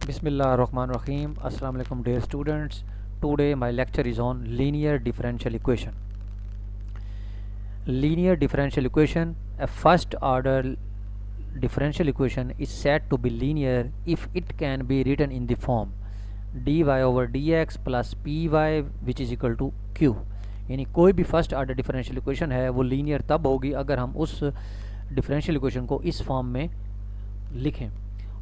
Bismillahirrahmanirrahim. Assalamu alaikum dear students. Today my lecture is on linear differential equation. Linear differential equation, a first order differential equation is said to be linear if it can be written in the form dy over dx plus py which is equal to q. यानी कोई भी first order differential equation है वो linear तब होगी अगर हम उस डिफरेंशियल इक्वेशन को इस फॉर्म में लिखें,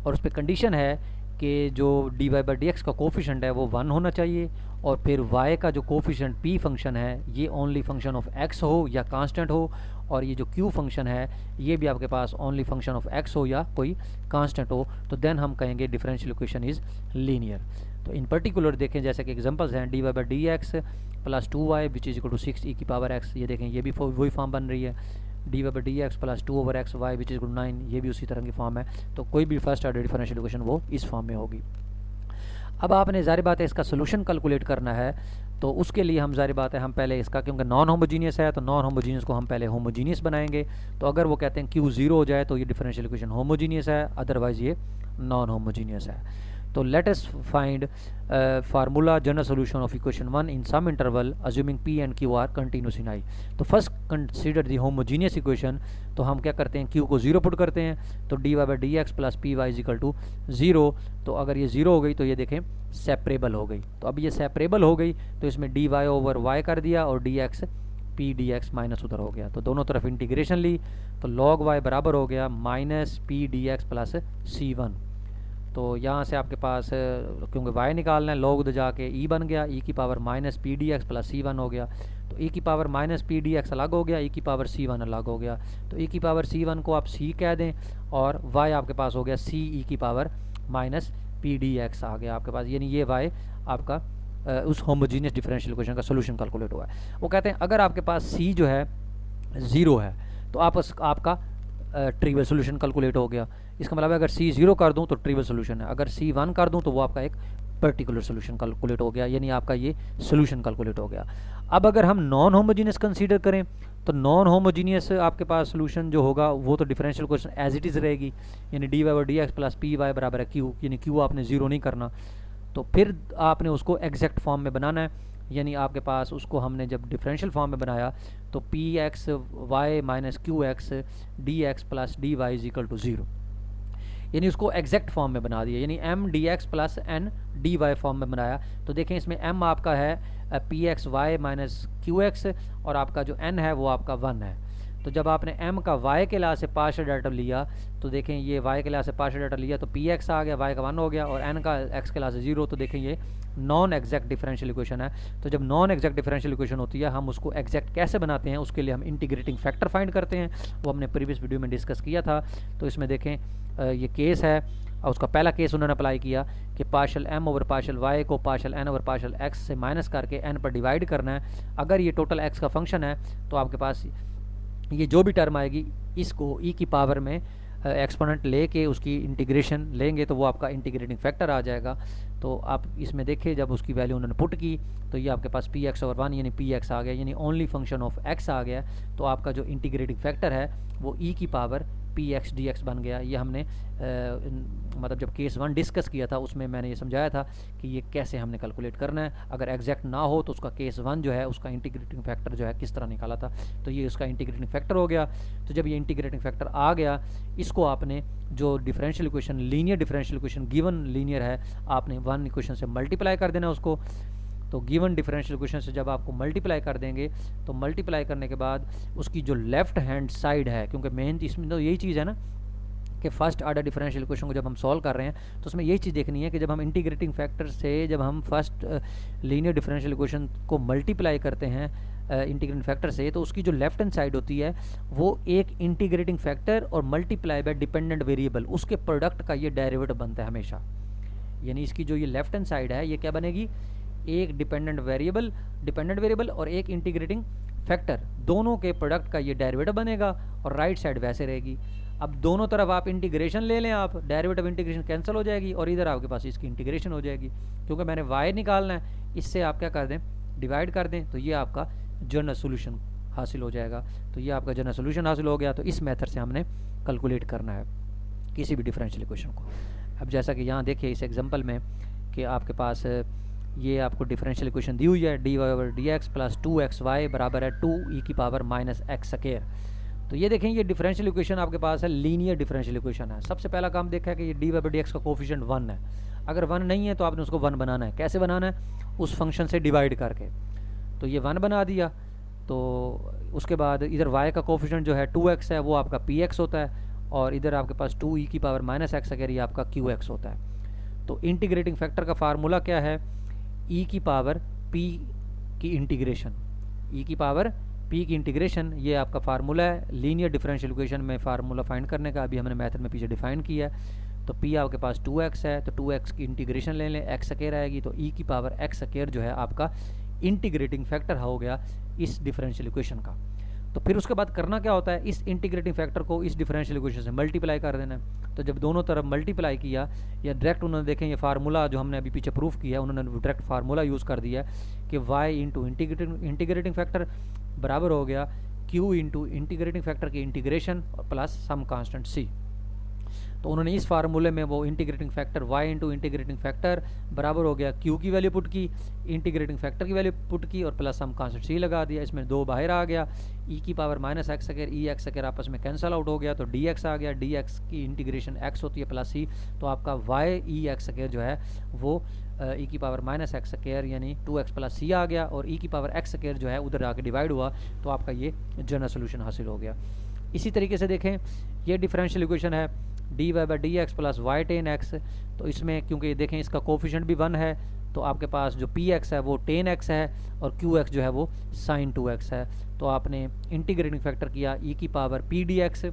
और उस पर कंडीशन है कि जो dy बाई डी एक्स का कोफिशेंट है वो 1 होना चाहिए, और फिर y का जो कोफिशेंट p फंक्शन है ये ओनली फंक्शन ऑफ x हो या कांस्टेंट हो, और ये जो q फंक्शन है ये भी आपके पास ओनली फंक्शन ऑफ x हो या कोई कांस्टेंट हो, तो देन हम कहेंगे डिफरेंशियल इक्वेशन इज़ लीनियर. तो इन पर्टिकुलर देखें जैसे कि एग्जांपल्स हैं dy by d x plus 2y which is equal to 6 e की पावर x. ये देखें ये भी वही फॉर्म बन रही है. dy by d x plus 2 over x y which is equal to 9, ये भी उसी तरह की फॉर्म है. तो कोई भी फर्स्ट ऑर्डर डिफरेंशियल इक्वेशन वो इस फॉर्म में होगी. अब आपने ज़ाहिर बात है इसका सोल्यूशन कैलकुलेट करना है, तो उसके लिए हम ज़ाहिर बात है हम पहले इसका, क्योंकि नॉन होमोजीनियस है तो नॉन होमोजीनियस को हम पहले होमोजीनियस बनाएंगे. तो अगर वो कहते हैं Q 0 हो जाए तो ये डिफरेंशियल इक्वेशन होमोजीनियस है, अदरवाइज़ ये नॉन होमोजीनियस है. तो let us find formula general solution of equation 1 in some interval assuming P and Q are continuous in I. तो first consider the homogeneous equation. तो हम क्या करते हैं Q को 0 पुट करते हैं, तो dy by d x plus p y is equal to 0. तो अगर ये 0 हो गई तो ये देखें सेपरेबल हो गई. तो अब ये सेपरेबल हो गई तो इसमें dy ओवर y कर दिया और dx p dx माइनस उधर हो गया, तो दोनों तरफ इंटीग्रेशन ली तो log y बराबर हो गया minus p d x plus c1. तो यहाँ से आपके पास क्योंकि y निकालना है log उधर जाके e बन गया, e की power minus p d x plus c1 हो गया. तो e की power minus p d x अलग हो गया, e की पावर c1 अलग हो गया. तो e की पावर c1 को आप c कह दें और y आपके पास हो गया c e की power minus p d x आ गया आपके पास. यानी ये y आपका उस होमोजीनियस डिफरेंशियल इक्वेशन का सोल्यूशन कैलकुलेट हुआ है. वो कहते हैं अगर आपके पास c जो है 0 है तो आपका ट्रिवियल सोल्यूशन कैलकुलेट हो गया. इसका मतलब अगर c 0 कर दूं तो ट्रिवियल सोल्यूशन है, अगर c 1 कर दूं तो वो आपका एक पर्टिकुलर सोल्यूशन कैलकुलेट हो गया, यानी आपका ये सोल्यूशन कैलकुलेट हो गया. अब अगर हम नॉन होमोजीनियस कंसीडर करें तो नॉन होमोजीनियस आपके पास सोल्यूशन जो होगा वो तो differential question as it is रहेगी, यानी dy by d x plus p y बराबर है q, यानी q आपने 0 नहीं करना. तो फिर आपने उसको एग्जैक्ट फॉर्म में बनाना है, यानी आपके पास उसको हमने जब डिफरेंशियल फॉर्म में बनाया तो p x y minus q x d x plus d y is equal to 0, यानी उसको एग्जैक्ट फॉर्म में बना दिया, यानी M d x plus N d y form में बनाया. तो देखें इसमें एम आपका है p x y minus q x और आपका जो एन है वो आपका 1 है. तो जब आपने m का y के लिहाज से पार्शियल डेरिवेटिव लिया तो देखें ये y के लिहाज से पार्शियल डेरिवेटिव लिया तो पी एक्स आ गया, y का 1 हो गया, और n का x के लिहाज से 0. तो देखें ये नॉन एग्जैक्ट डिफरेंशियल इक्वेशन है. तो जब नॉन एग्जैक्ट डिफरेंशियल इक्वेशन होती है हम उसको एग्जैक्ट कैसे बनाते हैं, उसके लिए हम इंटीग्रेटिंग फैक्टर फाइंड करते हैं, वो हमने प्रीवियस वीडियो में डिस्कस किया था. तो इसमें देखें ये केस है और उसका पहला केस उन्होंने अप्लाई किया कि partial m over partial y को partial n over partial x से माइनस करके n पर डिवाइड करना है. अगर ये टोटल x का फंक्शन है तो आपके पास ये जो भी टर्म आएगी इसको e की पावर में एक्सपोनेंट लेके उसकी इंटीग्रेशन लेंगे तो वो आपका इंटीग्रेटिंग फैक्टर आ जाएगा. तो आप इसमें देखें जब उसकी वैल्यू उन्होंने पुट की तो ये आपके पास पी एक्स ओवर 1 यानी पी एक्स आ गया, यानी ओनली फंक्शन ऑफ x आ गया. तो आपका जो इंटीग्रेटिंग फैक्टर है वो e की power P x d x बन गया. ये हमने मतलब जब केस 1 डिस्कस किया था उसमें मैंने ये समझाया था कि ये कैसे हमने कैलकुलेट करना है. अगर एग्जैक्ट ना हो तो उसका केस 1 जो है उसका इंटीग्रेटिंग फैक्टर जो है किस तरह निकाला था, तो ये उसका इंटीग्रेटिंग फैक्टर हो गया. तो जब ये इंटीग्रेटिंग फैक्टर आ गया इसको आपने जो differential equation linear differential equation given linear है आपने 1 इक्वेशन से मल्टीप्लाई कर देना उसको. तो गिवन डिफरेंशियल इक्वेशन से जब आपको मल्टीप्लाई कर देंगे तो मल्टीप्लाई करने के बाद उसकी जो लेफ्ट हैंड साइड है, क्योंकि मेन इसमें तो यही चीज़ है ना कि फर्स्ट ऑर्डर डिफरेंशियल इक्वेशन को जब हम सॉल्व कर रहे हैं तो उसमें यही चीज़ देखनी है कि जब हम इंटीग्रेटिंग फैक्टर से जब हम फर्स्ट लीनियर डिफरेंशियल इक्वेशन को मल्टीप्लाई करते हैं इंटीग्रेटिंग फैक्टर से, तो उसकी जो लेफ्ट हैंड साइड होती है वो एक इंटीग्रेटिंग फैक्टर और मल्टीप्लाई बाय डिपेंडेंट वेरिएबल उसके प्रोडक्ट का ये डेरिवेटिव बनता है हमेशा. यानी इसकी जो ये लेफ्ट हैंड साइड है ये क्या बनेगी, एक डिपेंडेंट वेरिएबल और एक इंटीग्रेटिंग फैक्टर, दोनों के प्रोडक्ट का ये डेरिवेटिव बनेगा और राइट साइड वैसे रहेगी. अब दोनों तरफ आप इंटीग्रेशन ले लें, आप डेरिवेटिव इंटीग्रेशन कैंसिल हो जाएगी और इधर आपके पास इसकी इंटीग्रेशन हो जाएगी. क्योंकि मैंने y निकालना है, इससे आप क्या कर दें डिवाइड कर दें तो ये आपका जनरल सोल्यूशन हासिल हो जाएगा. तो ये आपका जनरल सोल्यूशन हासिल हो गया. तो इस मेथड से हमने कैलकुलेट करना है किसी भी डिफरेंशियल इक्वेशन को. अब जैसा कि यहाँ देखिए इस एग्जांपल में कि आपके पास ये आपको डिफरेंशियल इक्वेशन दी हुई है, dy over D x plus 2xy बराबर है 2e की पावर माइनस एक्स स्क्वायर। तो ये देखें ये डिफरेंशियल इक्वेशन आपके पास है, लीनियर डिफरेंशियल इक्वेशन है। सबसे पहला काम देखा है कि ये dy ओवर डी एक्स का कोफिशिएंट 1 है। अगर 1 नहीं है तो आपने उसको 1 बनाना है। कैसे बनाना है? उस फंक्शन से डिवाइड करके। तो ये 1 बना दिया, तो उसके बाद इधर y का कोफिशिएंट जो है 2x है, वो आपका px होता है, और इधर आपके पास 2e की पावर माइनस एक्स अगर ये आपका qx होता है। तो इंटीग्रेटिंग फैक्टर का फार्मूला क्या है? e की पावर p की इंटीग्रेशन, e की पावर p की इंटीग्रेशन, ये आपका फार्मूला है लीनियर डिफरेंशियल इक्वेशन में फार्मूला फाइंड करने का। अभी हमने मेथड में पीछे डिफाइन किया है। तो p आपके पास 2x है, तो 2x की इंटीग्रेशन ले लें, एक्स स्क्वायर आएगी, तो e की पावर एक्स स्क्वायर जो है आपका इंटीग्रेटिंग फैक्टर हो गया इस डिफरेंशियल इक्वेशन का। तो फिर उसके बाद करना क्या होता है? इस इंटीग्रेटिंग फैक्टर को इस डिफरेंशियल इक्वेशन से मल्टीप्लाई कर देना है। तो जब दोनों तरफ मल्टीप्लाई किया, या डायरेक्ट उन्होंने देखें ये फार्मूला जो हमने अभी पीछे प्रूफ किया, उन्होंने डायरेक्ट फार्मूला यूज़ कर दिया कि y इंटू इंटीग्रेटिंग फैक्टर बराबर हो गया q इंटू इंटीग्रेटिंग फैक्टर की integration plus some constant c। तो उन्होंने इस फार्मूले में वो integrating factor y into integrating factor बराबर हो गया q की वैल्यू पुट की, इंटीग्रेटिंग फैक्टर की वैल्यू पुट की, और प्लस सम कांस्टेंट c लगा दिया। इसमें 2 बाहर आ गया, e की power minus x square e x square आपस में कैंसिल आउट हो गया, तो dx आ गया, dx की इंटीग्रेशन x होती है प्लस c, तो आपका y e एक्स स्क्वायर जो है वो e की पावर माइनस एक्स स्क्वायर यानी 2x प्लस c आ गया, और e की पावर एक्स स्क्वायर जो है उधर आके डिवाइड हुआ, तो आपका ये जनरल सोल्यूशन हासिल हो गया। इसी तरीके से देखें ये डिफरेंशियल इक्वेशन है dy by d x plus y ten x. तो इसमें क्योंकि देखें इसका कोफिशिएंट भी 1 है, तो आपके पास जो px है वो टेन एक्स है, और qx जो है वो साइन 2x है। तो आपने इंटीग्रेटिंग फैक्टर किया e की पावर p dx,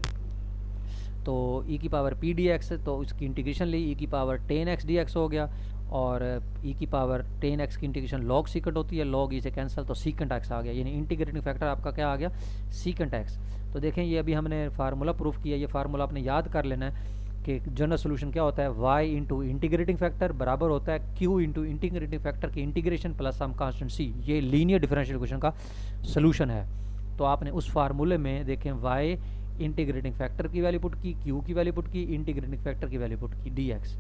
तो e की पावर p dx, तो इसकी इंटीग्रेशन ली, e की पावर टेन एक्स dx हो गया, और e की पावर टेन एक्स की इंटीग्रेशन लॉग सीकेंट होती है, लॉग ई से कैंसिल, तो सीकेंट एक्स आ गया, यानी इंटीग्रेटिंग फैक्टर आपका क्या आ गया? Secant x. तो देखें ये अभी हमने फार्मूला प्रूफ किया, ये फार्मूला आपने याद कर लेना है कि जनरल सोल्यूशन क्या होता है? y इंटू इंटीग्रेटिंग फैक्टर बराबर होता है q इंटू इंटीग्रेटिंग फैक्टर की integration plus some constant c। ये लीनियर डिफरेंशियल इक्वेशन का सोल्यूशन है। तो आपने उस फार्मूले में देखें y इंटीग्रेटिंग फैक्टर की वैल्यू पुट की, q की वैल्यू पुट की, इंटीग्रेटिंग फैक्टर की वैल्यू पुट की dx,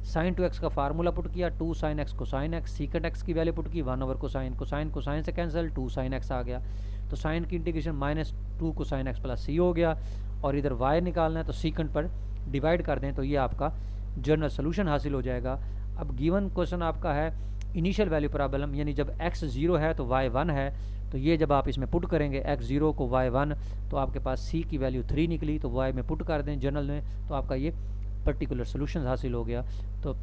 साइन 2x का फार्मूला पुट किया, 2 sine x cosine x, secant x की वैल्यू पुट की, 1 ओवर कोसाइन, कोसाइन कोसाइन से कैंसिल, 2 साइन एक्स आ गया, तो साइन की integration minus 2 cosine x plus c हो गया, और इधर y निकालना है तो सीकेंट पर डिवाइड कर दें, तो ये आपका जनरल सोल्यूशन हासिल हो जाएगा। अब गिवन क्वेश्चन आपका है इनिशियल वैल्यू प्रॉब्लम, यानी जब x 0 है तो y 1 है, तो ये जब आप इसमें पुट करेंगे x 0 को y 1, तो आपके पास c की वैल्यू 3 निकली, तो y में पुट कर दें जनरल में, तो आपका ये पर्टिकुलर सोल्यूशन हासिल हो गया। तो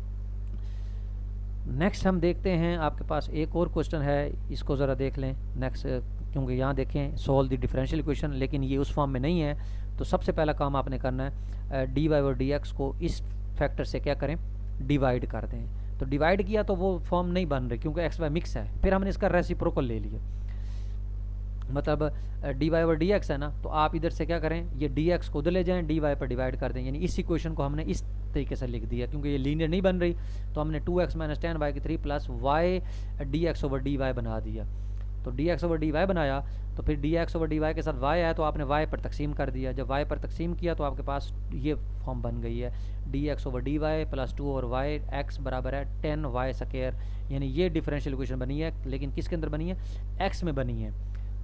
नेक्स्ट हम देखते हैं आपके पास एक और क्वेश्चन है, इसको ज़रा देख लें नेक्स्ट, क्योंकि यहाँ देखें सॉल्व द डिफरेंशियल इक्वेशन, लेकिन ये उस फॉर्म में नहीं है। तो सबसे पहला काम आपने करना है dy और dx को इस फैक्टर से क्या करें? डिवाइड कर दें। तो डिवाइड किया तो वो फॉर्म नहीं बन रही क्योंकि x y मिक्स है, फिर हमने इसका रेसिप्रोकल ले लिया, मतलब dy और dx है ना, तो आप इधर से क्या करें? ये dx को उधर ले जाएं, dy पर डिवाइड कर दें, यानी इस इक्वेशन को हमने इस तरीके से लिख दिया, क्योंकि ये लीनियर नहीं बन रही, तो हमने 2x माइनस 10y की 3 plus y dx over dy बना दिया। तो dx ओवर dy बनाया, तो फिर dx ओवर dy के साथ y आया, तो आपने y पर तकसीम कर दिया। जब y पर तकसीम किया तो आपके पास ये फॉर्म बन गई है dx ओवर dy प्लस 2 और y x बराबर है 10y स्क्वायर, यानी ये डिफरेंशियल इक्वेशन बनी है, लेकिन किसके अंदर बनी है? x में बनी है।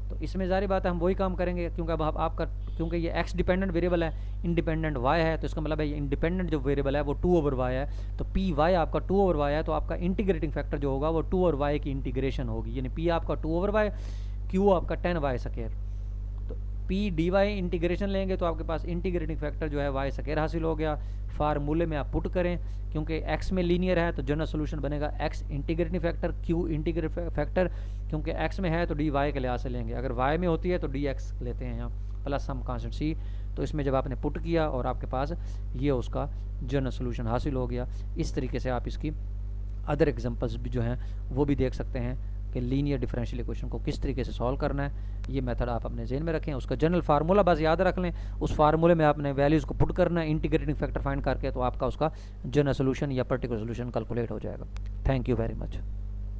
तो इसमें जारी बात है हम वही काम करेंगे, क्योंकि अब आपका क्योंकि ये x डिपेंडेंट वेरिएबल है, इंडिपेंडेंट y है, तो इसका मतलब है ये इंडिपेंडेंट जो वेरिएबल है वो 2 ओवर y है, तो पी वाई आपका 2 ओवर y है, तो आपका इंटीग्रेटिंग फैक्टर जो होगा वो 2 और y की इंटीग्रेशन होगी, यानी p आपका 2 ओवर y, q आपका 10y स्क्वायर। तो p dy इंटीग्रेशन लेंगे तो आपके पास इंटीग्रेटिंग फैक्टर जो है y स्क्वायर हासिल हो गया। फार्मूले में आप पुट करें, क्योंकि x में लीनियर है तो जनरल सोल्यूशन बनेगा x integrating factor q integrating factor, क्योंकि x में है तो dy के लिहाज से लेंगे, अगर y में होती है तो dx लेते हैं यहाँ, प्लस सम कांस्टेंट c। तो इसमें जब आपने पुट किया और आपके पास ये उसका जनरल सोल्यूशन हासिल हो गया। इस तरीके से आप इसकी अदर एग्जांपल्स भी जो हैं वो भी देख सकते हैं कि लीनियर डिफरेंशियल इक्वेशन को किस तरीके से सॉल्व करना है। ये मेथड आप अपने जेन में रखें, उसका जनरल फार्मूला बस याद रख लें, उस फार्मूले में आपने वैल्यूज़ को पुट करना है इंटीग्रेटिंग फैक्टर फाइंड करके, तो आपका उसका जनरल सोल्यूशन या पर्टिकुलर सोल्यूशन कैलकुलेट हो जाएगा। Thank you very much.